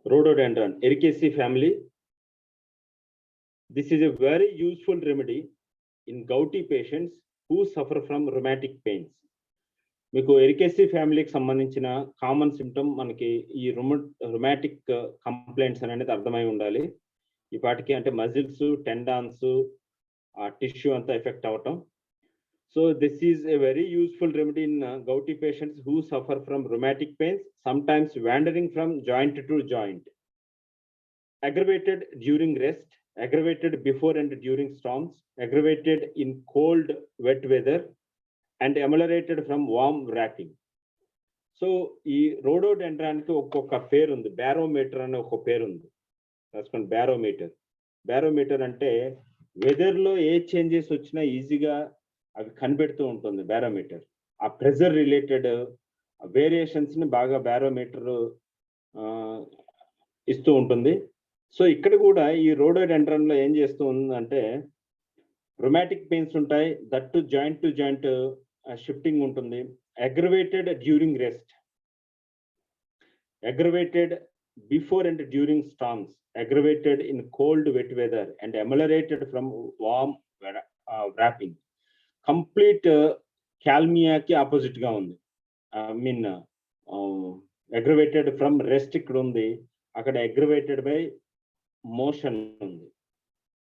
Rhododendron, Ericaceae family. This is a very useful remedy in gouty patients who suffer from rheumatic pains. మీకు ఎరికేసీ ఫ్యామిలీకి సంబంధించిన common symptom మనకి ఈ rheumatic complaints అనేది అర్థమై ఉండాలి. ఈ పాటికి అంటే మజిల్స్, టెండాన్స్, టిష్యూ అంతా ఎఫెక్ట్ అవటం. So this is a very useful remedy in gouty patients who suffer from rheumatic pains, sometimes wandering from joint to joint. Aggravated during rest, aggravated before and during storms, aggravated in cold, wet weather, and ameliorated from warm wrapping. So ఈ రోడోడెండ్రాన్కి ఒక్కొక్క పేరు ఉంది. Barometer అనే ఒక పేరు ఉంది. రాసుకోండి, barometer. Barometer అంటే వెదర్లో ఏ చేంజెస్ వచ్చినా ఈజీగా అవి కనిపెడుతూ ఉంటుంది బ్యారోమీటర్. ఆ ప్రెజర్ రిలేటెడ్ వేరియేషన్స్ని బాగా బ్యారోమీటర్ ఇస్తూ ఉంటుంది. సో ఇక్కడ కూడా ఈ రోడోడెండ్రాన్లో ఏం చేస్తూ ఉందంటే రొమాటిక్ పెయిన్స్ ఉంటాయి, దట్ టు జాయింట్ షిఫ్టింగ్ ఉంటుంది. Aggravated during rest, aggravated before and during storms, aggravated in cold wet weather, and ameliorated from warm wrapping. Complete calmia ki opposite ga undi. Aggravated from rest ikkada undi, akada aggravated by motion undi,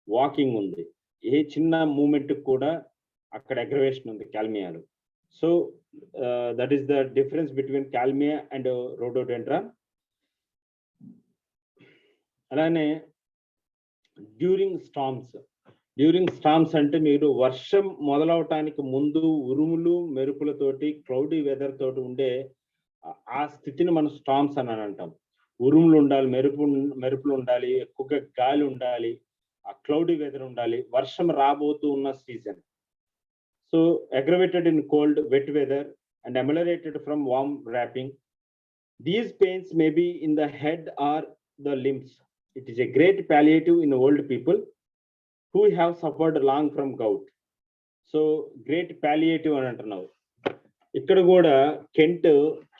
walking undi, ఏ చిన్న movement కూడా అక్కడ aggravation ఉంది కాల్మియాలో. So that is the difference between Kalmia and rhododendron. అలానే during storms అంటే మీరు వర్షం మొదలవటానికి ముందు ఉరుములు మెరుపులతోటి క్లౌడీ వెదర్ తోటి ఉండే ఆ స్థితిని మనం స్టార్మ్స్ అని అంటాం. ఉరుములు ఉండాలి, మెరుపులు ఉండాలి, ఎక్కువగా గాలి ఉండాలి, ఆ క్లౌడీ వెదర్ ఉండాలి, వర్షం రాబోతూ ఉన్న season. So aggravated in cold wet weather and ameliorated from warm wrapping. These pains may be in the head or the limbs. It is a great palliative in old people who have suffered long from gout. So great palliative అని అంటున్నావు. ఇక్కడ కూడా Kent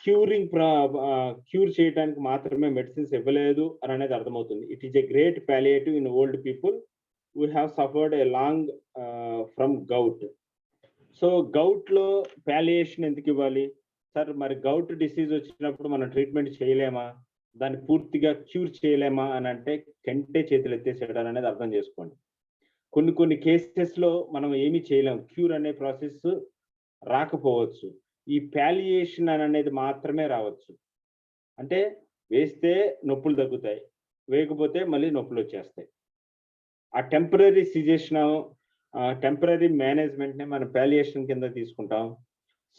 cure చేయడానికి మాత్రమే medicines ఇవ్వలేదు అని అనేది అర్థమవుతుంది. It is a great palliative in old people who have suffered a long from gout. So గౌట్లో ప్యాలియేషన్ ఎందుకు ఇవ్వాలి సార్? మరి గౌట్ డిసీజ్ వచ్చినప్పుడు మనం ట్రీట్మెంట్ చేయలేమా, దాన్ని పూర్తిగా క్యూర్ చేయలేమా అని అంటే కెంటే చేతులు ఎత్తేసేయడం అనేది అర్థం చేసుకోండి. కొన్ని కేసెస్లో మనం ఏమీ చేయలేము, క్యూర్ అనే ప్రాసెస్ రాకపోవచ్చు. ఈ ప్యాలియేషన్ అనేది మాత్రమే రావచ్చు. అంటే వేస్తే నొప్పులు తగ్గుతాయి, వేయకపోతే మళ్ళీ నొప్పులు వచ్చేస్తాయి. ఆ టెంపరీ సిజేషన్, టెంపరీ మేనేజ్మెంట్ని మనం ప్యాలియేషన్ కింద తీసుకుంటాం.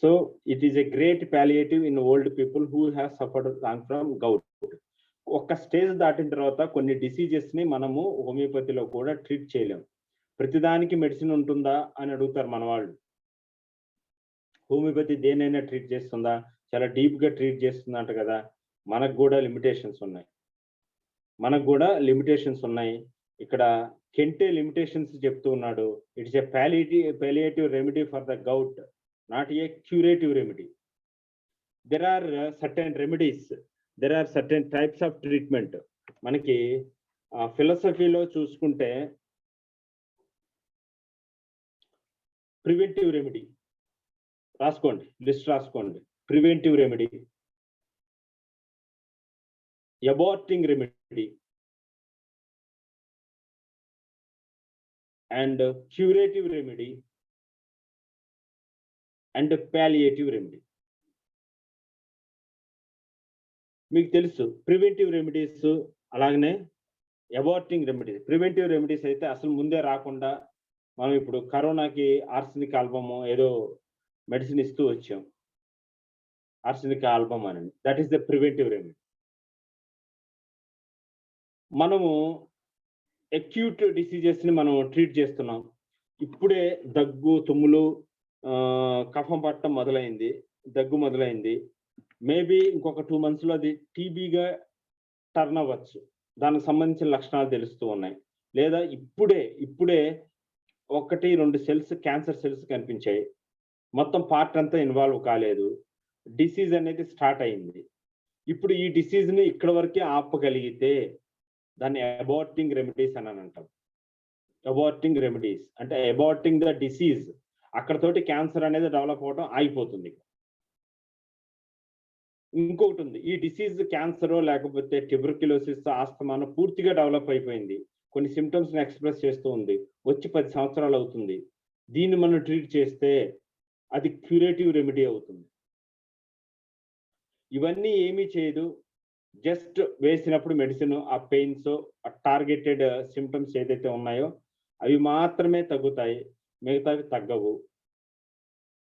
So it is a great palliative in old people who have suffered long from gout. ఒక స్టేజ్ దాటిన తర్వాత కొన్ని డిసీజెస్ని మనము హోమియోపతిలో కూడా ట్రీట్ చేయలేము. ప్రతిదానికి మెడిసిన్ ఉంటుందా అని అడుగుతారు మన వాళ్ళు. హోమియోపతి దేనైనా ట్రీట్ చేస్తుందా, చాలా డీప్గా ట్రీట్ చేస్తుందంట కదా. మనకు కూడా లిమిటేషన్స్ ఉన్నాయి. ఇక్కడ కెంటే లిమిటేషన్స్ చెప్తూ ఉన్నాడు. It's a palliative remedy for the gout, not a curative remedy. There are certain remedies, there are certain types of treatment. మనకి ఫిలాసఫీలో చూసుకుంటే ప్రివెంటివ్ రెమెడీ రాసుకోండి, లిస్ట్ రాసుకోండి. Preventive remedy, aborting remedy, and curative remedy, and palliative remedy. మీకు తెలుసు preventive remedies, అలాగనే aborting remedies. Preventive remedies అయితే అసలు ముందే రాకుండా మనం ఇప్పుడు కరోనాకి ఆర్సెనిక్ ఆల్బమ్ ఏదో మెడిసిన్ ఇస్తూ వచ్చాం, ఆర్సెనిక్ ఆల్బమ్ అని. That is the preventive remedy. మనము అక్యూట్ డిసీజెస్ని మనం ట్రీట్ చేస్తున్నాం. ఇప్పుడే దగ్గు, తుమ్ములు, కఫం పట్టడం మొదలైంది, దగ్గు మొదలైంది. మేబీ ఇంకొక 2 monthsలో అది టీబీగా టర్న్ అవ్వచ్చు. దానికి సంబంధించిన లక్షణాలు తెలుస్తూ ఉన్నాయి. లేదా ఇప్పుడే 1-2 సెల్స్, క్యాన్సర్ సెల్స్ కనిపించాయి. మొత్తం పార్ట్ అంతా ఇన్వాల్వ్ కాలేదు, డిసీజ్ అనేది స్టార్ట్ అయింది. ఇప్పుడు ఈ డిసీజ్ ని ఇక్కడ వరకే ఆపగలిగితే దాన్ని అబార్టింగ్ రెమెడీస్ అని అంటాం. అబార్టింగ్ రెమెడీస్ అంటే అబార్టింగ్ ద డిసీజ్, అక్కడతోటి క్యాన్సర్ అనేది డెవలప్ అవడం ఆగిపోతుంది. ఇంకొకటి ఉంది, ఈ డిసీజ్ క్యాన్సర్ లేకపోతే ట్యూబర్క్యులోసిస్, ఆస్తమాను పూర్తిగా డెవలప్ అయిపోయింది, కొన్ని సిమ్టమ్స్ ని ఎక్స్ప్రెస్ చేస్తూ ఉంది, వచ్చి 10 సంవత్సరాలు అవుతుంది. దీన్ని మనం ట్రీట్ చేస్తే అది క్యూరేటివ్ రెమెడీ అవుతుంది. ఇవన్నీ ఏమీ చేయదు, జస్ట్ వేసినప్పుడు మెడిసిన్ ఆ పెయిన్స్, ఆ టార్గెటెడ్ సిమ్టమ్స్ ఏదైతే ఉన్నాయో అవి మాత్రమే తగ్గుతాయి, మిగతావి తగ్గవు.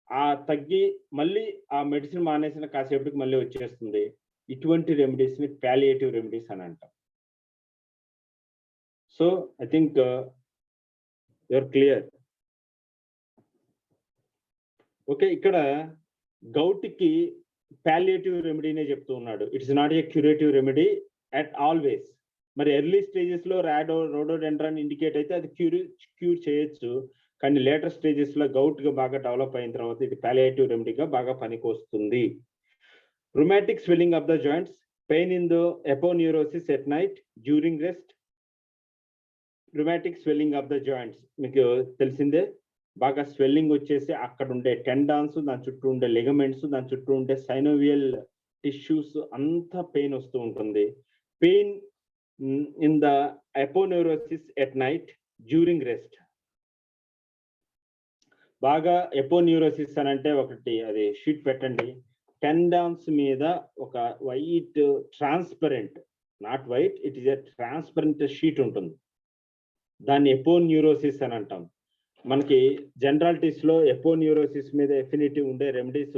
ఆ తగ్గి మళ్ళీ ఆ మెడిసిన్ మానేసిన కాసేపటికి మళ్ళీ వచ్చేస్తుంది. ఇటువంటి రెమెడీస్ ని పాలియేటివ్ రెమెడీస్ అని అంటాం. So I think you are clear. Okay, ఇక్కడ గౌట్కి పాలియేటివ్ రెమెడీనే చెప్తూ ఉన్నాడు. It's not a curative remedy at always. మరి ఎర్లీ స్టేజెస్ లో రోడోడెండ్రాన్ ఇండికేట్ అయితే అది క్యూర్ చేయొచ్చు, కానీ లేటర్ స్టేజెస్ లో గౌట్ గా బాగా డెవలప్ అయిన తర్వాత ఇది పాలియేటివ్ రెమెడీగా బాగా పనికొస్తుంది. Rheumatic swelling of the joints, pain in the aponeurosis at night during rest. Rheumatic swelling of the joints మీకు తెలిసిందే, బాగా స్వెల్లింగ్ వచ్చేసి అక్కడ ఉండే టెండాన్స్, దాని చుట్టూ ఉండే లిగమెంట్స్, దాని చుట్టూ ఉండే సైనోవియల్ టిష్యూస్ అంతా పెయిన్ వస్తూ ఉంటుంది. Pain in the aponeurosis at night during rest. బాగా ఎపోన్యూరోసిస్ అని అంటే ఒకటి అది షీట్ పెట్టండి, టెండాన్స్ మీద ఒక white transparent, not white, it is a transparent sheet ఉంటుంది, దాన్ని ఎపోన్యూరోసిస్ అని అంటాం. మనకి జనరాలిటీస్ లో ఎపోన్యూరోసిస్ మీద ఎఫినిటీ ఉండే రెమెడీస్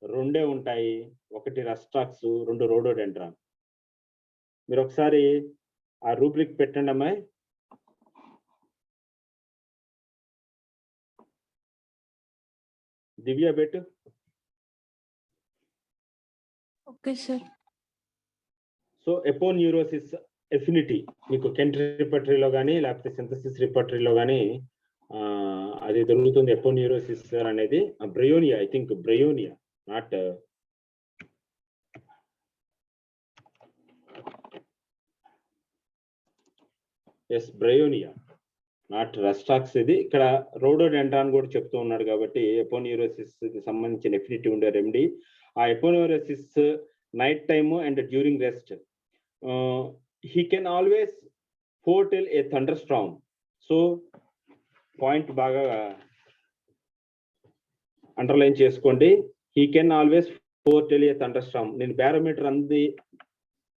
రెండే ఉంటాయి, ఒకటి రస్టాక్స్, రెండు రోడోడెండ్రాన్. మీరు ఒకసారి ఆ రూబ్రిక్ పెట్టండి అమ్మాయి. దివ్య పెట్టు. Okay sir. So aponeurosis affinity మీకు కెంట్ రిపర్టరీలో కానీ లేకపోతే సింథసిస్ రిపర్టరీలో కానీ అది దొరుకుతుంది. ఎపోన్యూరోసిస్ అనేది bryonia, I think bryonia, not as bryonia, not rhus tox. ఇది ఇక్కడ రోడోడెండ్రాన్ కూడా చెప్తూ ఉన్నాడు కాబట్టి ఎపోన్యూరోసిస్ కి సంబంధించిన ఎఫినిటీ ఉండే రెమెడీ. ఆ aponeurosis night time and during rest, he can always foretell a thunder storm. So point బాగా అండర్లైన్ చేసుకోండి, he can always foretell a thunder storm. నేను బ్యారోమీటర్ అంది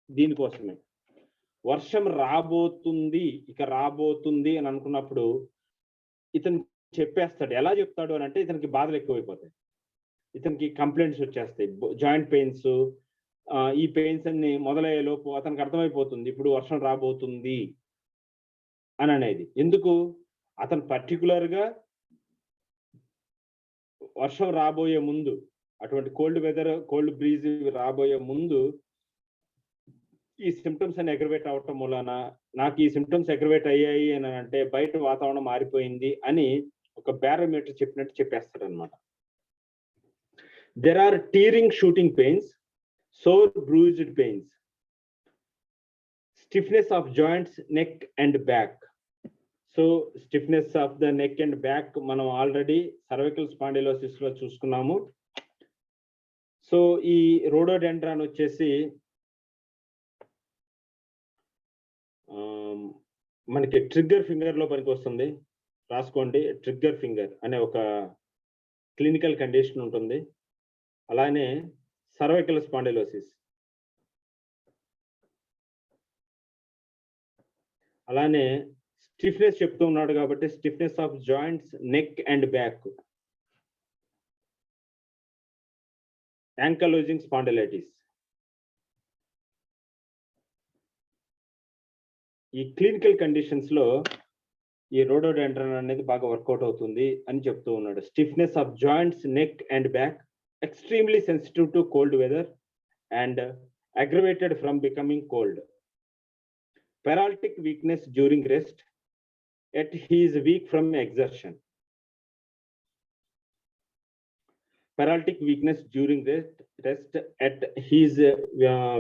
దీనికోసమే, వర్షం రాబోతుంది, ఇక రాబోతుంది అని అనుకున్నప్పుడు ఇతను చెప్పేస్తాడు. ఎలా చెప్తాడు అని అంటే ఇతనికి బాధలు ఎక్కువైపోతాయి, ఇతనికి కంప్లైంట్స్ వచ్చేస్తాయి, జాయింట్ పెయిన్స్, ఈ పెయిన్స్ అన్ని మొదలయ్యే లోపు అతనికి అర్థమైపోతుంది ఇప్పుడు వర్షం రాబోతుంది అని అనేది. ఎందుకు? అతను పర్టికులర్ గా వర్షం రాబోయే ముందు, అటువంటి కోల్డ్ వెదర్, కోల్డ్ బ్రీజ్ రాబోయే ముందు ఈ సిమ్టమ్స్ అని అగ్రవేట్ అవటం మూలన నాకు ఈ సిమ్టమ్స్ అగ్రవేట్ అయ్యాయి అని అంటే బయట వాతావరణం మారిపోయింది అని ఒక బారోమీటర్ చెప్పినట్టు చెప్పేస్తాడు అనమాట. There are tearing shooting pains, sore bruised pains, stiffness of joints, neck and back. So stiffness of the neck and back మనం ఆల్రెడీ cervical spondylosis లో చూసుకున్నాము. సో ఈ రోడోడెండ్రాన్ వచ్చేసి మనకి ట్రిగ్గర్ ఫింగర్ లో పనికి వస్తుంది, రాసుకోండి. ట్రిగ్గర్ ఫింగర్ అనే ఒక క్లినికల్ కండిషన్ ఉంటుంది. అలానే cervical spondylosis, అలానే స్టిఫ్నెస్ చెప్తూ ఉన్నాడు కాబట్టి stiffness of joints, neck and back, ankylosing spondylitis. ఈ క్లినికల్ కండిషన్స్ లో ఈ రోడోడెండ్రాన్ అనేది బాగా వర్కౌట్ అవుతుంది అని చెప్తూ ఉన్నాడు. Stiffness of joints, neck and back, extremely sensitive to cold weather and aggravated from becoming cold. Paralytic weakness during rest, yet he is weak from exertion. paralytic weakness during rest at his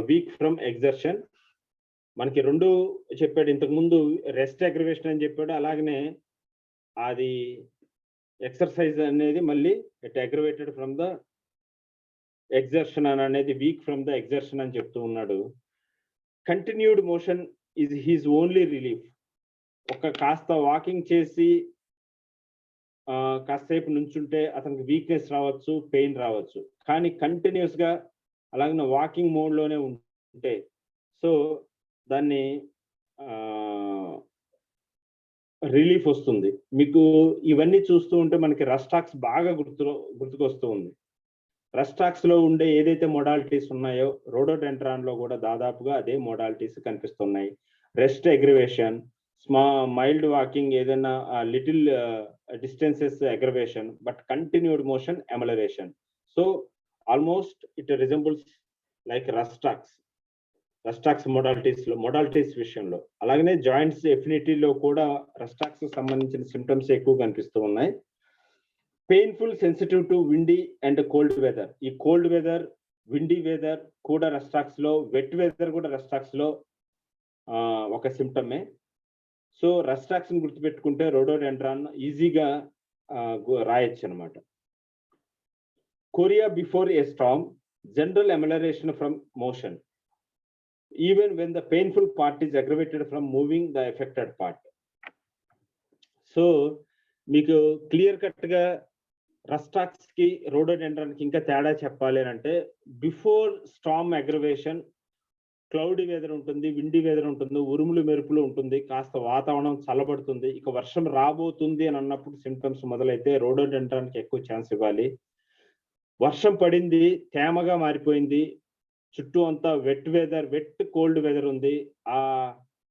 weak from exertion. మనకి రెండు చెప్పాడు ఇంతకు ముందు, rest aggravation అని చెప్పాడు, అలాగనే అది exercise అనేది మళ్ళీ it aggravated from the exertion అని అనేది వీక్ ఫ్రమ్ ద ఎగ్జర్షన్ అని చెప్తూ ఉన్నాడు. Continued motion is his only relief. ఒక కాస్త వాకింగ్ చేసి కాసేపు నుంచుంటే అతనికి వీక్నెస్ రావచ్చు, పెయిన్ రావచ్చు, కానీ కంటిన్యూస్ గా అలాగే వాకింగ్ మోడ్ లోనే ఉంటే సో దాన్ని రిలీఫ్ వస్తుంది. మీకు ఇవన్నీ చూస్తూ ఉంటే మనకి రస్టాక్స్ బాగా గుర్తుకొస్తూ ఉంది. రస్టాక్స్ లో ఉండే ఏదైతే మోడాలిటీస్ ఉన్నాయో రోడోడెండ్రాన్ లో కూడా దాదాపుగా అదే మోడాలిటీస్ కనిపిస్తున్నాయి. రెస్ట్ అగ్రివేషన్, మైల్డ్ వాకింగ్, ఏదైనా little distances aggravation, but continued motion amelioration. So almost it resembles like rhus tox modalities విషయంలో. అలాగనే జాయింట్స్ ఎఫినిటీలో కూడా రస్టాక్స్ సంబంధించిన సిమ్టమ్స్ ఎక్కువ కనిపిస్తూ ఉన్నాయి. Painful, sensitive to windy and cold weather. ఈ కోల్డ్ వెదర్, విండీ వెదర్ కూడా రస్టాక్స్ లో, వెట్ వెదర్ కూడా రస్టాక్స్ లో ఒక సిమ్టమే. సో రస్టాక్స్ ని గుర్తుపెట్టుకుంటే రోడోడెండ్రాన్ ఈజీగా రాయొచ్చు అనమాట. Chorea before a storm, general amelioration from motion even when the painful part is aggravated from moving the affected part. So మీకు క్లియర్ కట్ గా రస్టాక్స్ కి రోడోడెండ్రాన్ కి ఇంకా తేడా చెప్పాలి అంటే, before storm aggravation cloudy weather ఉంటుంది, విండీ వెదర్ ఉంటుంది, ఉరుములు మెరుపులు ఉంటుంది, కాస్త వాతావరణం చల్లబడుతుంది, ఇక వర్షం రాబోతుంది అని అన్నప్పుడు సిమ్టమ్స్ మొదలైతే రోడోడెండ్రాన్ కి ఎక్కువ ఛాన్స్ ఇవ్వాలి. వర్షం పడింది, తేమగా మారిపోయింది, చుట్టూ అంతా wet weather, wet cold weather ఉంది, ఆ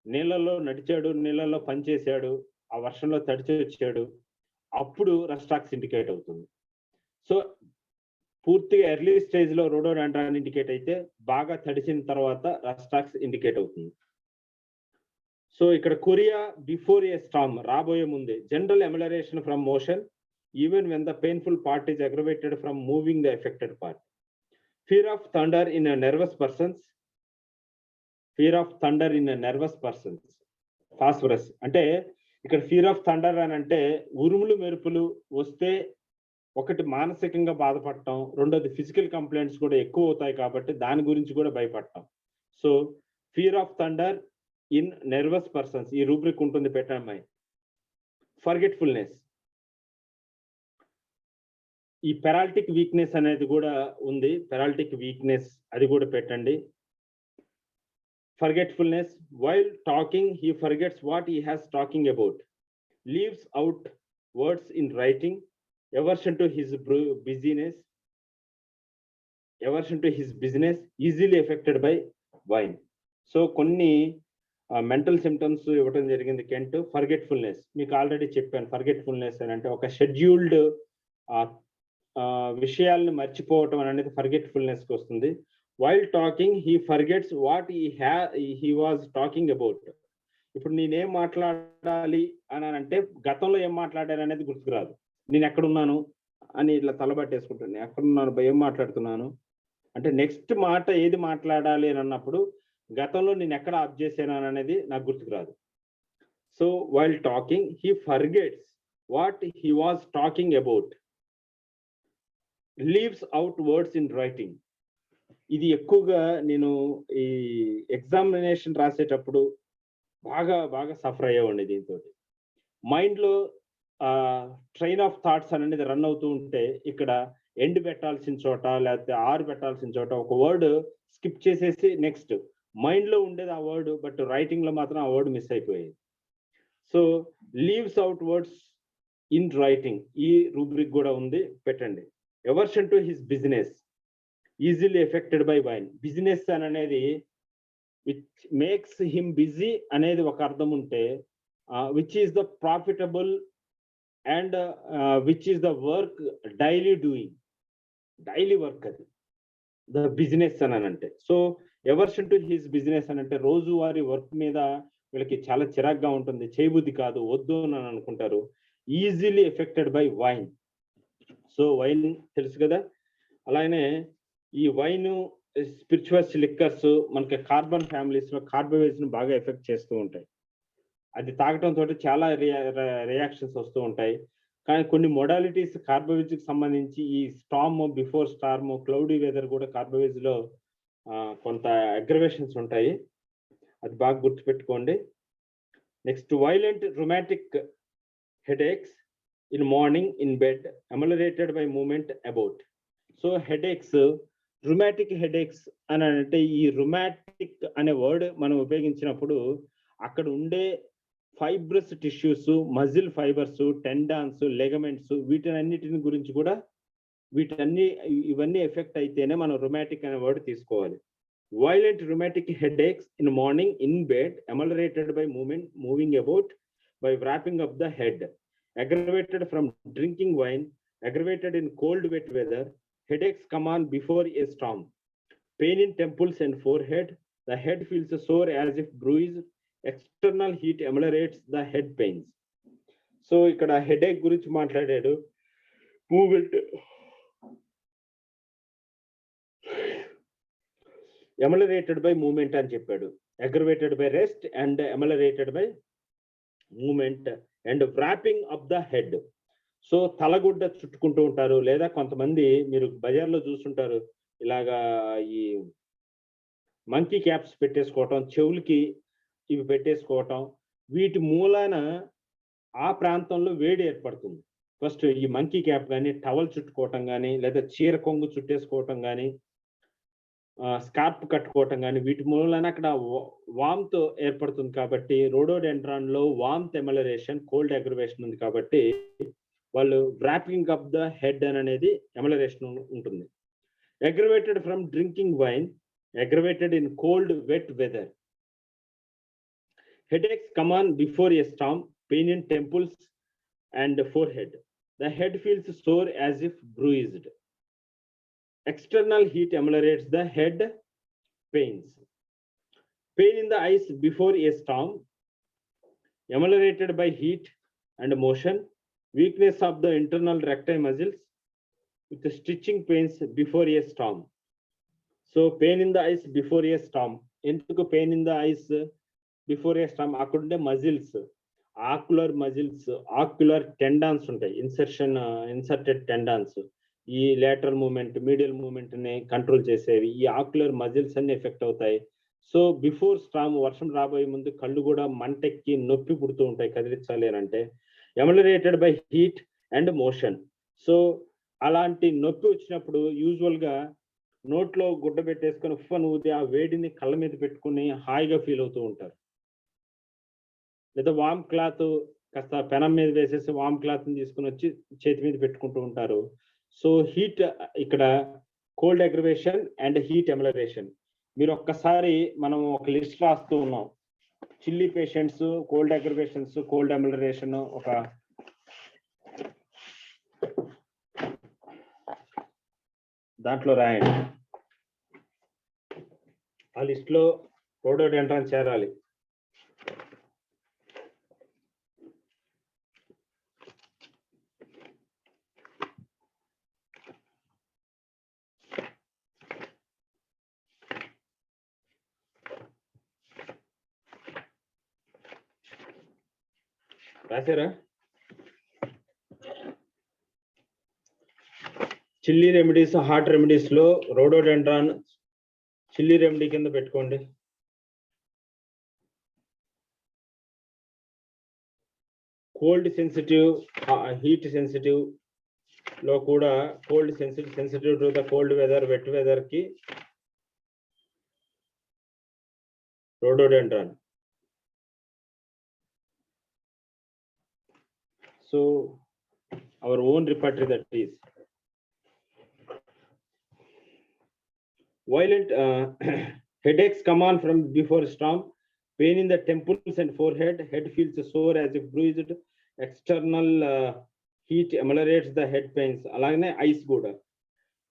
నీళ్ళలో నడిచాడు, నీళ్ళలో పనిచేశాడు, ఆ వర్షంలో తడిచి వచ్చాడు, అప్పుడు రస్టాక్స్ ఇండికేట్ అవుతుంది. సో పూర్తిగా ఎర్లీ స్టేజ్ లో రోడోడెండ్రాన్ ఇండికేట్ అయితే, బాగా తడిచిన తర్వాత రస్టాక్స్ ఇండికేట్ అవుతుంది. సో ఇక్కడ కొరియా బిఫోర్ ఏ స్టార్మ్, రాబోయే ముందే, general amelioration from motion even when the painful part is aggravated from moving the affected part. Fear of thunder in a nervous persons. Phosphorus అంటే ఇక్కడ fear of thunder అని అంటే ఉరుములు మెరుపులు వస్తే ఒకటి మానసికంగా బాధపడటం, రెండోది ఫిజికల్ కంప్లైంట్స్ కూడా ఎక్కువ అవుతాయి కాబట్టి దాని గురించి కూడా భయపడటం. So fear of thunder in nervous persons, ఈ రూబ్రిక్ ఉంటుంది పెట్టండి. ఫర్గెట్ఫుల్నెస్, ఈ పెరాలిటిక్ వీక్నెస్ అనేది కూడా ఉంది, పెరాలిటిక్ వీక్నెస్ అది కూడా పెట్టండి. Forgetfulness, while talking he forgets what he has talking about, leaves out words in writing, aversion to his business, easily affected by wine. So కొన్ని మెంటల్ సిమ్టమ్స్ ఇవ్వడం జరిగింది కెంట్. ఫర్గెట్ఫుల్నెస్ మీకు ఆల్రెడీ చెప్పాను. Forgetfulness అని అంటే ఒక షెడ్యూల్డ్ విషయాలను మర్చిపోవటం అనేది ఫర్గెట్ఫుల్నెస్ కి వస్తుంది. While talking he forgets what he was talking about. ఇప్పుడు నేనేం మాట్లాడాలి అని అంటే గతంలో ఏం మాట్లాడాను అనేది గుర్తుకురాదు. నేను ఎక్కడున్నాను అని ఇట్లా తలబట్టేసుకుంటాను, ఎక్కడున్నాను, ఏం మాట్లాడుతున్నాను అంటే నెక్స్ట్ మాట ఏది మాట్లాడాలి అని అన్నప్పుడు గతంలో నేను ఎక్కడ ఆఫ్ చేశాను అనేది నాకు గుర్తుకురాదు. So while talking he forgets what he was talking about, leaves out words in writing. ఇది ఎక్కువగా నేను ఈ ఎగ్జామినేషన్ రాసేటప్పుడు బాగా సఫర్ అయ్యేవాడిని దీంతో. మైండ్ లో ట్రైన్ ఆఫ్ థాట్స్ అనేది రన్ అవుతూ ఉంటే ఇక్కడ ఎండ్ పెట్టాల్సిన చోట లేకపోతే ఆర్ పెట్టాల్సిన చోట ఒక వర్డ్ స్కిప్ చేసేసి నెక్స్ట్ మైండ్ లో ఉండేది ఆ వర్డ్, బట్ రైటింగ్ లో మాత్రం ఆ వర్డ్ మిస్ అయిపోయేది. So leaves out words in writing, ఈ రూబ్రిక్ కూడా ఉంది పెట్టండి. Aversion to his business, easily affected by wine. Business అని అనేది విచ్ మేక్స్ హిమ్ బిజీ అనేది ఒక అర్థం ఉంటే, which is the profitable and which is the work daily doing, daily work అది ద బిజినెస్ అని అంటే. So aversion to his business అని అంటే రోజువారీ వర్క్ మీద వీళ్ళకి చాలా చిరాగ్గా ఉంటుంది, చేయబుద్ధి కాదు, వద్దు అని అనుకుంటారు. Easily affected by wine. So wine తెలుసు కదా, అలానే ఈ వైన్ స్పిరిచువస్ లిక్కర్స్ మనకి కార్బన్ ఫ్యామిలీస్ లో కార్బోవేజ్ ని బాగా ఎఫెక్ట్ చేస్తూ ఉంటాయి. అది తాగటం తోటి చాలా రియాక్షన్స్ వస్తూ ఉంటాయి. కానీ కొన్ని మొడాలిటీస్ కార్బోవేజ్ కి సంబంధించి ఈ storm, before storm, cloudy weather కూడా కార్బోవేజ్ లో కొంత అగ్రవేషన్స్ ఉంటాయి. అది బాగా గుర్తుపెట్టుకోండి. Next, violent rheumatic headaches in morning in bed ameliorated by movement about. So headaches, rheumatic headaches అని అంటే ఈ రుమాటిక్ అనే వర్డ్ మనం ఉపయోగించినప్పుడు అక్కడ ఉండే fibrous tissues, muscle fibres, tendons, ligaments వీటన్నిటిని గురించి కూడా ఇవన్నీ ఎఫెక్ట్ అయితేనే మనం రొమాటిక్ అనే వర్డ్ తీసుకోవాలి. Violent rheumatic headaches in morning in bed ameliorated by moving about by wrapping up the head, aggravated from drinking wine, aggravated in cold wet weather. Headaches come on before a storm. Pain in temples and forehead. The head feels sore as if bruised. External heat ameliorates the head pains. So ఇక్కడ headache గురించి మాట్లాడాడు. Moment ameliorated by movement అని చెప్పాడు. aggravated by rest and ameliorated by movement and wrapping up the head. So తలగుడ్డ చుట్టుకుంటూ ఉంటారు, లేదా కొంతమంది మీరు బజార్లో చూస్తుంటారు ఇలాగా ఈ మంకీ క్యాప్స్ పెట్టేసుకోవటం, చెవులకి ఇవి పెట్టేసుకోవటం, వీటి మూలాన ఆ ప్రాంతంలో వేడి ఏర్పడుతుంది. ఫస్ట్ ఈ మంకీ క్యాప్ కానీ, టవల్ చుట్టుకోవటం కానీ, లేదా చీర కొంగు చుట్టేసుకోవటం కానీ, స్కార్ప్ కట్టుకోవటం కానీ, వీటి మూలాన అక్కడ వామ్త్ ఏర్పడుతుంది. కాబట్టి రోడోడెండ్రాన్ లో వామ్త్ ఎమలరేషన్, కోల్డ్ అగ్రవేషన్ ఉంది. కాబట్టి వాళ్ళు వ్రాపింగ్ అప్ ద హెడ్ అనేది ఎమలరేషన్ ఉంటుంది. Aggravated from drinking wine, aggravated in cold wet weather. Headaches come on before a storm, pain in temples and forehead. The head feels sore as if bruised. External heat ameliorates the head pains. Pain in the eyes before a storm, ameliorated by heat and motion. Weakness of the internal recti muscles with stitching pains before a storm. So pain in the eyes before a storm. ఎందుకు pain in the eyes before a storm? అక్కడుండే muscles, ocular muscles, ocular tendons ఉంటాయి, inserted tendons, ఈ lateral movement, medial movement ని control చేసేవి, ఈ ocular muscles అన్ని effect అవుతాయి. So before storm, వర్షం రాబోయే ముందు కళ్ళు కూడా మంటెక్కి నొప్పి పుడుతూ ఉంటాయి కదిలించాలి అని అంటే. Ameliorated by heat and motion. So అలాంటి నొప్పి వచ్చినప్పుడు యూజువల్ గా నోట్లో గుడ్డ పెట్టేసుకొని ఉఫ్ఫను ఊది ఆ వేడిని కళ్ళ మీద పెట్టుకుని హాయిగా ఫీల్ అవుతూ ఉంటారు. లేదా వామ్ క్లాత్ కాస్త పెనం మీద వేసేసి వామ్ క్లాత్ ని తీసుకుని వచ్చి చేతి మీద పెట్టుకుంటూ ఉంటారు. సో హీట్ ఇక్కడ cold aggravation and heat amelioration. మీరు ఒక్కసారి మనం ఒక లిస్ట్ రాస్తూ ఉన్నాం, chilly patients, cold aggravations, cold amelioration, ఒక దాంట్లో రాయండి. ఆ లిస్ట్ లో రోడోడెండ్రాన్ చేరాలి. రాశారా? చిల్లీ రెమెడీస్, హార్ట్ రెమెడీస్ లో రోడోడెండ్రాన్ చిల్లీ రెమెడీ కింద పెట్టుకోండి. కోల్డ్ సెన్సిటివ్, హీట్ సెన్సిటివ్ లో కూడా cold sensitive to the cold weather, wet weather కి rhododendron. So our own repertory that is violent headaches come on from before storm, pain in the temples and forehead, head feels sore as if bruised, external heat ameliorates the head pains. alagane eyes kuda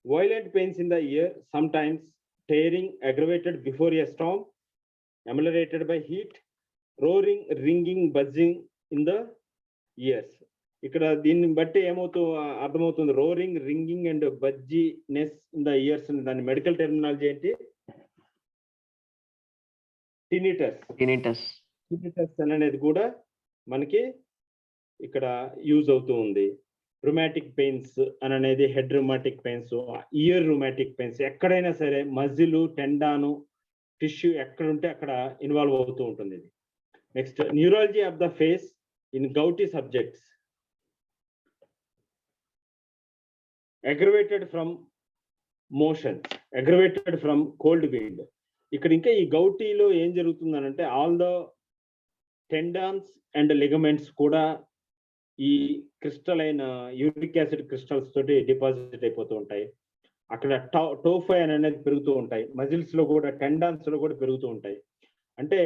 violent pains in the ear, sometimes tearing, aggravated before a storm, ameliorated by heat, roaring, ringing, buzzing in the ears. ఇక్కడ దీన్ని బట్టి అర్థమవుతుంది roaring, ringing and buzziness in the ears. దాని medical terminology ఏంటి? Tinnitus అనేది కూడా మనకి ఇక్కడ యూజ్ అవుతూ ఉంది. రుమాటిక్ పెయిన్స్ అని అనేది head rheumatic pains, year rheumatic pains, ఎక్కడైనా సరే మజిల్, టెండాను, టిష్యూ ఎక్కడ ఉంటే అక్కడ ఇన్వాల్వ్ అవుతూ ఉంటుంది ఇది. Next, neurology of the face in gouty subjects. Aggravated from motion, aggravated from cold wind. ఇక్కడ ఇంకా ఈ గౌటీలో ఏం జరుగుతుందనంటే all the tendons and ligaments కూడా ఈ క్రిస్టల్ అయిన యూరిక్ యాసిడ్ క్రిస్టల్స్ తోటి డిపాజిట్ అయిపోతూ ఉంటాయి. అక్కడ టోఫైన్ అనేది పెరుగుతూ ఉంటాయి. మజిల్స్ లో కూడా, టెండాన్స్ లో కూడా పెరుగుతూ ఉంటాయి. అంటే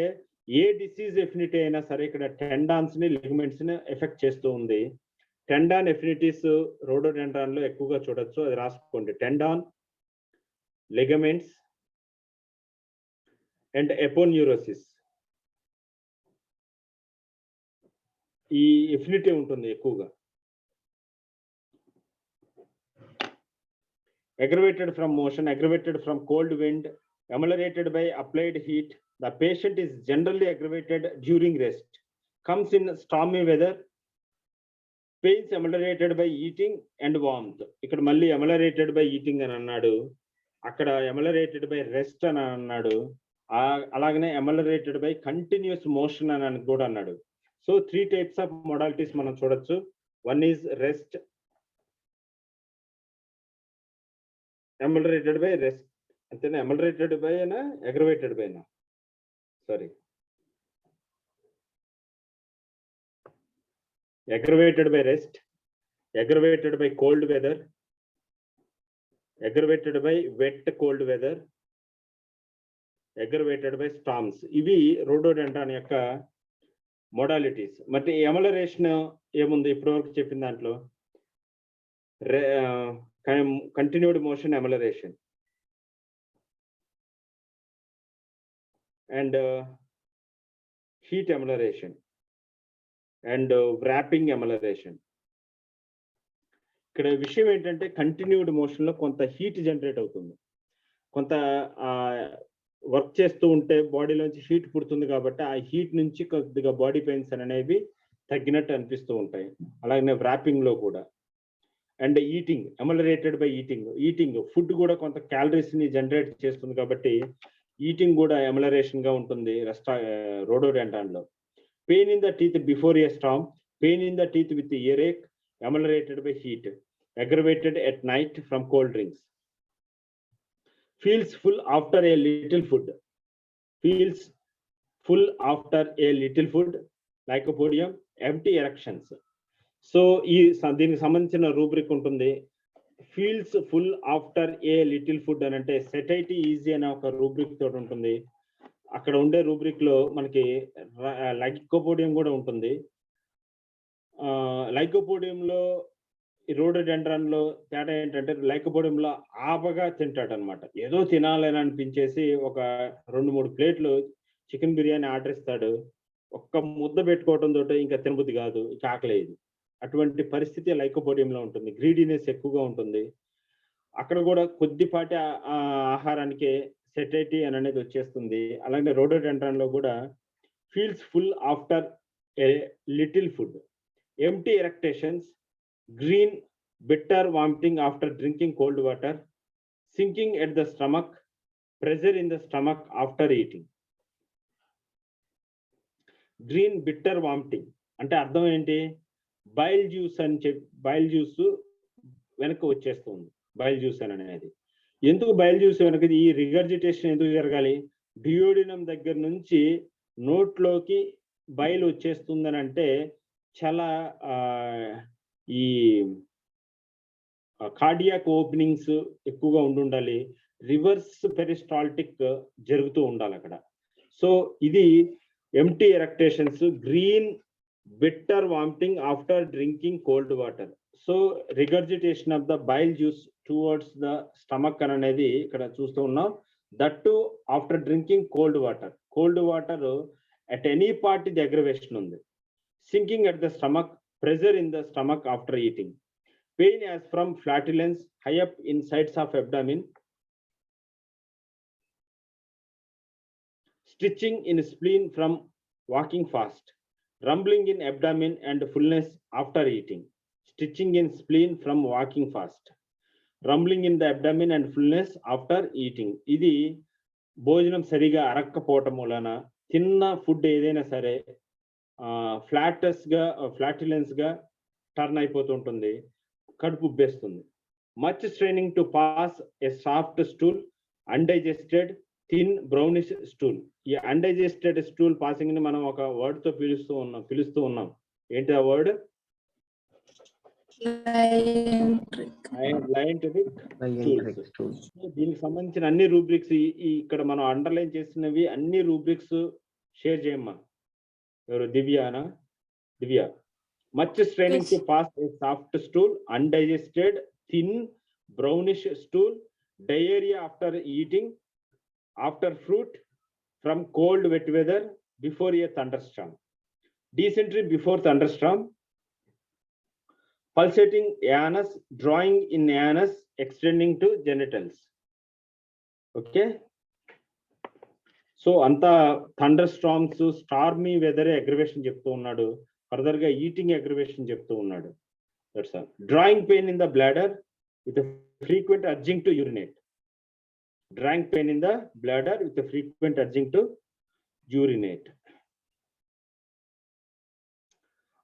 ఏ డిసీజ్ ఎఫినిటీ అయినా సరే ఇక్కడ టెండాన్స్ ని, లిగమెంట్స్ ని ఎఫెక్ట్ చేస్తూ ఉంది. టెండాన్ ఎఫినిటీస్ రోడోడెండ్రాన్ లో ఎక్కువగా చూడొచ్చు, అది రాసుకోండి. టెండాన్, లిగమెంట్స్ అండ్ ఎపోన్యూరోసిస్, ఈ ఎఫినిటీ ఉంటుంది ఎక్కువగా. aggravated from motion, aggravated from cold wind, ameliorated by applied heat. The patient is generally aggravated during rest, comes in stormy weather, pains ameliorated by eating and warmth. ఇక్కడ మళ్ళీ ameliorated by eating అని అన్నాడు, అక్కడ ameliorated by rest అని అన్నాడు, అలాగనే ameliorated by continuous motion అని కూడా అన్నాడు. సో 3 types of modalities మనం చూడొచ్చు. One is rest, ameliorated by rest, అంతేనా? ameliorated by na aggravated by na, sorry, aggravated by rest, aggravated by cold weather, aggravated by wet cold weather, aggravated by storms. ఇవి rhododendron యొక్క modalities. మరి ఎమలరేషన్ ఏముంది ఇప్పటివరకు చెప్పిన దాంట్లో? continued motion amelioration and heat amelioration and wrapping amelioration. ఇక్కడ విషయం ఏంటంటే కంటిన్యూడ్ మోషన్ లో కొంత హీట్ జనరేట్ అవుతుంది, కొంత వర్క్ చేస్తూ ఉంటే బాడీలోంచి హీట్ పుడుతుంది కాబట్టి ఆ హీట్ నుంచి కొద్దిగా బాడీ పెయిన్స్ అనేవి తగ్గినట్టు అనిపిస్తూ ఉంటాయి. అలాగే వ్రాపింగ్ లో కూడా. And eating, ameliorated by eating food కూడా కొంత క్యాలరీస్ ని జనరేట్ చేస్తుంది కాబట్టి ఈటింగ్ కూడా ఎమలరేషన్ గా ఉంటుంది రోడోడెండ్రాన్ లో. Pain in the teeth before a storm, pain in the teeth with earache, ameliorated by heat, aggravated at night from cold drinks. feels full after a little food, feels full after a little food, lycopodium, empty erections. So దీనికి సంబంధించిన rubric ఉంటుంది. Feels full after a little food అని అంటే సెటైటీ easy అనే ఒక rubric తోటి ఉంటుంది. అక్కడ ఉండే రూబ్రిక్ లో మనకి లైకోపోడియం కూడా ఉంటుంది. లైకోపోడియంలో రోడోడెండ్రాన్ లో తేడా ఏంటంటే లైకోపోడియంలో ఆపగా తింటాడు అనమాట. ఏదో తినాలని అనిపించేసి ఒక 2-3 ప్లేట్లు చికెన్ బిర్యానీ ఆర్డర్ ఇస్తాడు. ఒక్క ముద్ద పెట్టుకోవడం తోటి ఇంకా తినబుద్ధి కాదు, ఇంకా ఆకలేదు. అటువంటి పరిస్థితి లైకోపోడియంలో ఉంటుంది. గ్రీడీనెస్ ఎక్కువగా ఉంటుంది. అక్కడ కూడా కొద్దిపాటి ఆహారానికి సెటైటీ అని అనేది వచ్చేస్తుంది. అలాగే రోడోడెండ్రాన్ లో కూడా feels full after a little food, empty eructations, green bitter vomiting after drinking cold water, sinking at the stomach, pressure in the stomach after eating. Green bitter vomiting అంటే అర్థం ఏంటి? బైల్ జ్యూస్ అని చెప్పి bile juice వెనక్కి వచ్చేస్తుంది. Bile juice అని అనేది ఎందుకు బైల్ జ్యూస్ వెనక? ఈ రిగర్జిటేషన్ ఎందుకు జరగాలి? డియోడినం దగ్గర నుంచి నోట్లోకి బైల్ వచ్చేస్తుందని అంటే చాలా ఈ కార్డియాక్ ఓపెనింగ్స్ ఎక్కువగా ఉండాలి, రివర్స్ పెరిస్టాల్టిక్ జరుగుతూ ఉండాలి అక్కడ. సో ఇది empty eructations, green bitter vomiting after drinking cold water. So regurgitation of the bile juice towards the stomach అనేది ఇక్కడ చూస్తూ ఉన్నాం. That too after drinking cold water. Cold water at any part ఇది aggravation ఉంది. Sinking at the stomach, pressure in the stomach after eating. Pain as from flatulence high up in sides of abdomen, stitching in spleen from walking fast, rumbling in abdomen and fullness after eating, stitching in spleen from walking fast, rumbling in the abdomen and fullness after eating. ఇది భోజనం సరిగా అరక్కపోవటం వలన తిన్న food ఏదైనా సరే ఫ్లాటిలెన్స్ గా turn అయిపోతుంటుంది, కడుపు ఉబ్బేస్తుంది. Much straining to pass a soft stool, undigested thin brownish stool. ఈ అన్డైజెస్టెడ్ స్టూల్ పాసింగ్ ని మనం ఒక వర్డ్ తో పిలుస్తూ ఉన్నాం. ఏంటి ఆ వర్డ్? దీనికి సంబంధించిన అన్ని రూబ్రిక్స్ ఇక్కడ మనం అండర్లైన్ చేసినవి అన్ని రూబ్రిక్స్ షేర్ చేయమ్మా. ఎవరు? Divya. Much straining to pass a soft stool, undigested thin brownish stool, diarrhoea after eating, after fruit, from cold wet weather, before a thunderstorm, dysentery before thunderstorm, pulsating anus, drawing in anus, extending to genitals. Okay, so anta thunderstorms, stormy weather aggravation చెప్తూ ఉన్నాడు. Further గా eating aggravation చెప్తూ ఉన్నాడు. That's all. Drawing pain in the bladder with a frequent urging to urinate. Drawing pain in the bladder with a frequent urging to urinate.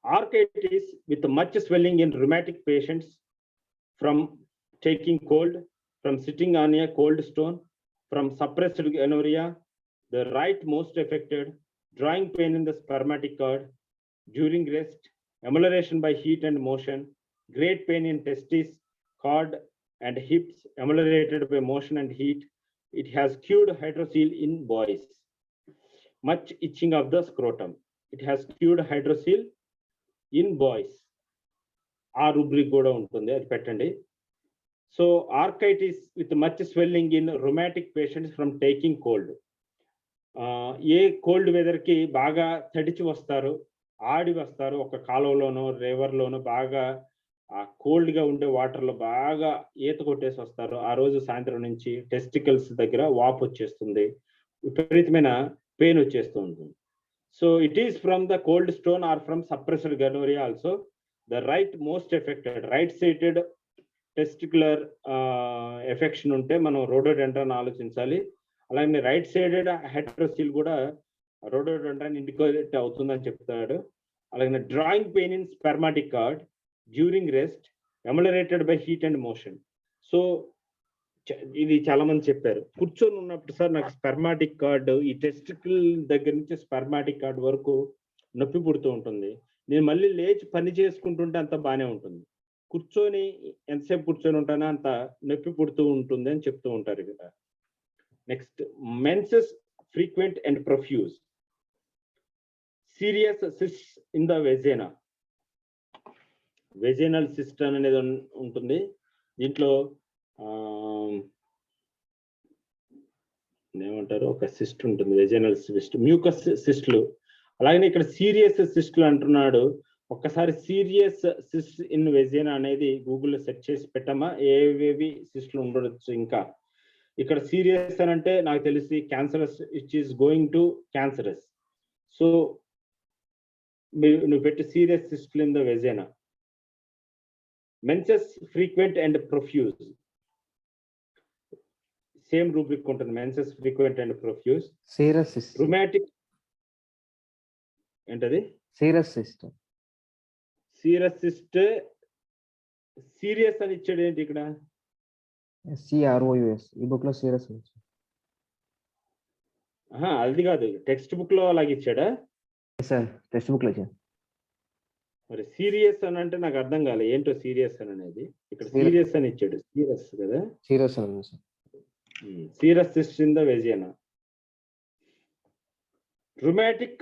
Arthritis with much swelling in rheumatic patients from taking cold, from sitting on a cold stone, from suppressed gonorrhea. The right most affected. Drawing pain in the spermatic cord during rest, emulation by heat and motion, great pain in testes, cord and hips, emulated by motion and heat. It has cured hydrocele in boys. Much itching of the scrotum. It has cured hydrocele in boys. ఆ rubric కూడా ఉంటుంది, అది పెట్టండి. So orchitis with much swelling in rheumatic patients from taking cold. ఏ cold వెదర్కి బాగా తడిచి వస్తారు, ఆడి వస్తారు, ఒక కాలువలోనో రివర్లోనో బాగా కోల్డ్ గా ఉండే వాటర్ లో బాగా ఈత కొట్టేసి వస్తారు. ఆ రోజు సాయంత్రం నుంచి టెస్టికల్స్ దగ్గర వాపు వచ్చేస్తుంది, విపరీతమైన పెయిన్ వచ్చేస్తూ ఉంటుంది. So it is from the cold stone or from suppressed gonorrhoea also. The right most affected, right sided testicular affection ఉంటే మనం రోడోడెండ్రాన్ ఆలోచించాలి. అలాగే రైట్ సైడెడ్ హెట్రోసిల్ కూడా రోడోడెండ్రాన్ ఇండికేట్ అవుతుందని చెప్తాడు. అలాగే drawing pain in spermatic cord during rest, ameliorated by heat and motion. So ఇది చాలా మంది చెప్పారు, కూర్చొని ఉన్నప్పుడు సార్ నాకు స్పెర్మాటిక్ కార్డ్, ఈ టెస్టికల్ దగ్గర నుంచి స్పెర్మాటిక్ కార్డ్ వరకు నొప్పి పుడుతూ ఉంటుంది, నేను మళ్ళీ లేచి పని చేసుకుంటుంటే అంత బాగానే ఉంటుంది, కూర్చొని ఎంతసేపు కూర్చొని ఉంటానో అంత నొప్పి పుడుతూ ఉంటుంది అని చెప్తూ ఉంటారు కదా. Next, menses frequent and profuse, serious cyst in the vagina. Vaginal cyst అనేది ఉంటుంది, దీంట్లో ఏమంటారు, ఒక సిస్ట్ ఉంటుంది, వెజైనల్ సిస్ట్, మ్యూకస్ సిస్ట్లు. అలాగే ఇక్కడ సీరియస్ సిస్ట్లు అంటున్నాడు. ఒక్కసారి సీరియస్ సిస్ట్ ఇన్ వెజైనా అనేది గూగుల్లో సెర్చ్ చేసి పెట్టమా, ఏవేవి సిస్ట్లు ఉండొచ్చు. ఇంకా ఇక్కడ సీరియస్ అని అంటే నాకు తెలిసి cancerous, it is going to cancerous. So నువ్వు పెట్టి సీరియస్ సిస్ట్లు in the vagina. Menses frequent and profuse, same rubric ఉంటుంది, menses frequent and profuse. Serious cyst, rheumatic ఏంటది, serious cyst, serious cyst, serious అని ఇచ్చాడు ఏంటి ఇక్కడ, CROUS, ఈ బుక్ లో సీరియస్. అది కాదు, టెక్స్ట్ బుక్ లో అలాగే ఇచ్చాడా సార్? టెక్స్ట్ బుక్ లో ఇచ్చాడు. మరి సీరియస్ అని అంటే నాకు అర్థం కాలే, ఏంటో సీరియస్ అని అనేది. ఇక్కడ సీరియస్ అని ఇచ్చాడు, సీరియస్ కదా, సీరియస్ అని sir. Serious cyst in the vagina. rheumatic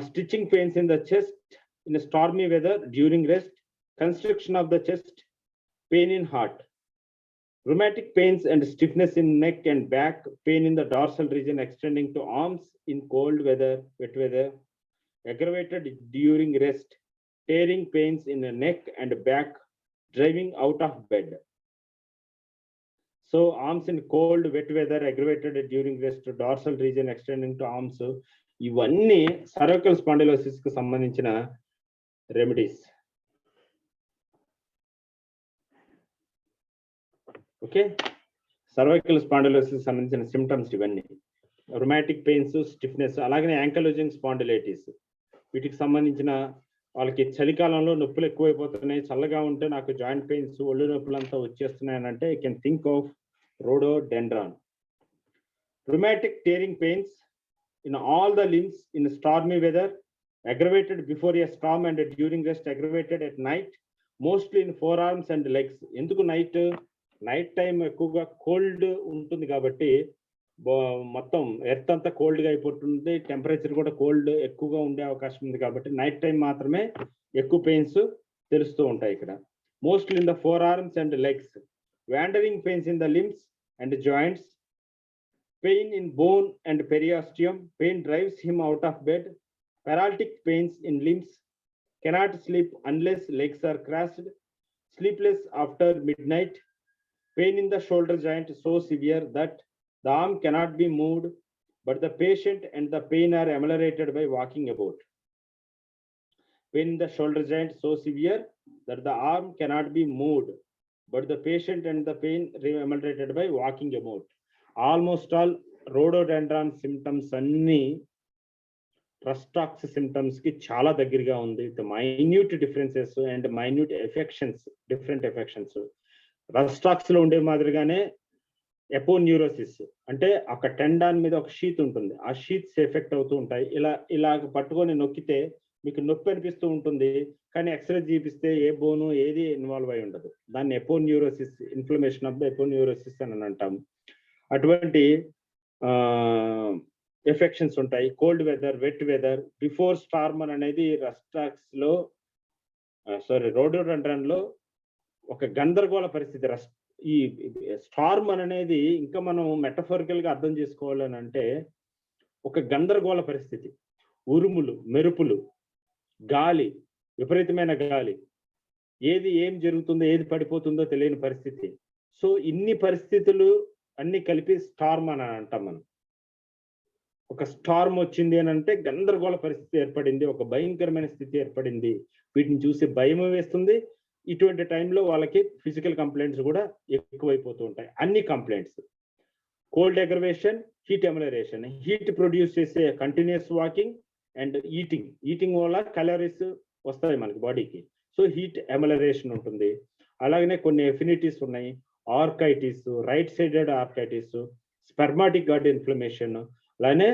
stitching pains in the chest in a stormy weather during rest, constriction of the chest, pain in heart. Rheumatic pains and stiffness in neck and back, pain in the dorsal region extending to arms in cold weather, wet weather, aggravated during rest, tearing pains in the neck and back, driving out of bed. So arms in cold, wet weather, aggravated during rest, dorsal region extending to arms. ఇవన్నీ cervical spondylosis కు సంబంధించిన remedies. Okay, cervical spondylosis సంబంధించిన symptoms ఇవన్నీ. రొమాటిక్ pains, stiffness, అలాగనే ankylosing spondylitis, వీటికి సంబంధించిన వాళ్ళకి చలికాలంలో నొప్పులు ఎక్కువైపోతున్నాయి, చల్లగా ఉంటే నాకు జాయింట్ పెయిన్స్, ఒళ్ళు నొప్పులు అంతా వచ్చేస్తున్నాయని అంటే you can think of rhododendron. Rheumatic tearing pains in all the limbs in stormy weather, aggravated before a storm and during rest, aggravated at night, mostly in forearms and legs. ఎందుకు night time ఎక్కువగా cold ఉంటుంది కాబట్టి మొత్తం earth అంతా కోల్డ్గా అయిపోతుంది, temperature కూడా cold ఎక్కువగా ఉండే అవకాశం ఉంది కాబట్టి నైట్ టైం మాత్రమే ఎక్కువ పెయిన్స్ తెలుస్తూ ఉంటాయి ఇక్కడ. Mostly in the four arms and legs, wandering pains in the limbs and joints, pain in bone and periosteum, pain drives him out of bed, paralytic pains in limbs, cannot sleep unless legs are crossed, sleepless after midnight, pain in the shoulder joint so severe that the arm cannot be moved, but the patient and the pain are ameliorated by walking about. Pain in the shoulder joint so severe that the arm cannot be moved, but the patient and the pain ameliorated by walking about. Almost all rhododendron symptoms అన్ని rhus tox symptoms కి చాలా దగ్గరగా ఉంది. Minute differences and minute affections, different affections. Rhus tox లో ఉండే మాదిరిగానే ఎపోన్యూరోసిస్ అంటే ఒక టెండాన్ మీద ఒక షీత్ ఉంటుంది, ఆ షీత్స్ ఎఫెక్ట్ అవుతూ ఉంటాయి. ఇలాగ పట్టుకొని నొక్కితే మీకు నొప్పి అనిపిస్తూ ఉంటుంది, కానీ ఎక్స్రే చూపిస్తే ఏ బోను ఏది ఇన్వాల్వ్ అయి ఉండదు. దాన్ని aponeurosis, inflammation of the aponeurosis అని అంటాం. అటువంటి ఎఫెక్షన్స్ ఉంటాయి. Cold weather, wet weather, before storm అనేది రస్టాక్స్ లో rhododendron లో ఒక గందరగోళ పరిస్థితి. ఈ స్టార్మ్ అనేది ఇంకా మనం మెటఫోరికల్ గా అర్థం చేసుకోవాలని అంటే ఒక గందరగోళ పరిస్థితి, ఉరుములు, మెరుపులు, గాలి, విపరీతమైన గాలి, ఏం జరుగుతుందో ఏది పడిపోతుందో తెలియని పరిస్థితి. సో ఇన్ని పరిస్థితులు అన్ని కలిపి స్టార్మ్ అని అంటాం మనం. ఒక స్టార్మ్ వచ్చింది అని అంటే గందరగోళ పరిస్థితి ఏర్పడింది, ఒక భయంకరమైన స్థితి ఏర్పడింది. వీటిని చూసి భయం వేస్తుంది. ఇటువంటి టైంలో వాళ్ళకి ఫిజికల్ కంప్లైంట్స్ కూడా ఎక్కువైపోతూ ఉంటాయి. అన్ని complaints, cold aggravation, heat amelioration. Heat produce చేసే కంటిన్యూస్ వాకింగ్ అండ్ ఈటింగ్ వల్ల క్యాలరీస్ వస్తాయి మనకి బాడీకి. సో హీట్ ఎమలరేషన్ ఉంటుంది. అలాగనే కొన్ని ఎఫినిటీస్ ఉన్నాయి, orchitis, right sided orchitis, spermatic gut inflammation, అలానే